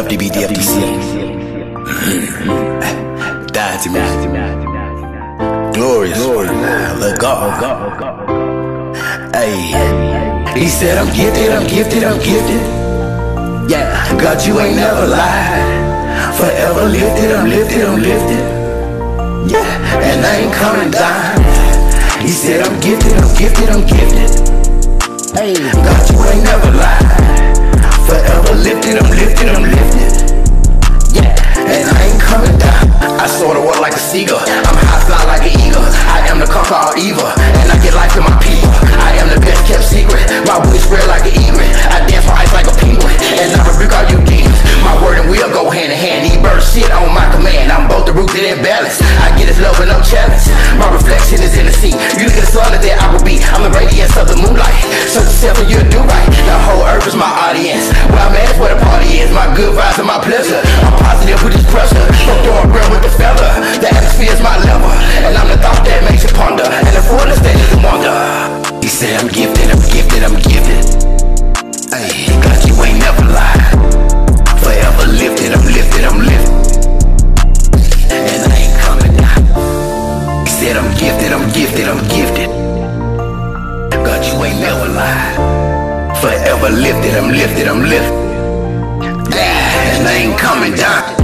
FDB, DFDC. Die to me. Glorious. Let God. Hey. He said, I'm gifted, I'm gifted, I'm gifted. Yeah, God, you ain't never lied. Forever lifted, I'm lifted, I'm lifted. Yeah, and I ain't coming down. He said, I'm gifted, I'm gifted, I'm gifted. Hey, God, you ain't never lied. Forever lifted, I'm lifted, I'm lifted. Yeah, and I ain't coming down. I sorta walk like a seagull. I'm high fly like an eagle. I am the conqueror of evil, and I get life to my people. I am the best kept secret. My wings spread like an egret. I dance for ice like a penguin, and I rebuke all you demons. My word and will go hand in hand. These birds sit on my command. I'm both the rooted and balanced. I get his love with no challenge. My reflection is in the sea. You look at the sun that I will be. I'm the radiance of the moonlight. Search yourself and you'll do right. The whole earth is my audience. Where I'm at is where the party is. My good vibes and my pleasure. I'm positive with this pressure. From throwing real with the feather. The atmosphere is my level, and I'm the thought that makes you ponder. And the fullest state is a wonder. He said, I'm gifted, I'm gifted, I'm gifted. Hey, God, you ain't never lied. Forever lifted, I'm lifted, I'm lifted. And I ain't coming down. He said, I'm gifted, I'm gifted, I'm gifted. God, you ain't never lied. Forever lifted, I'm lifted, I'm lifted. And I ain't coming down.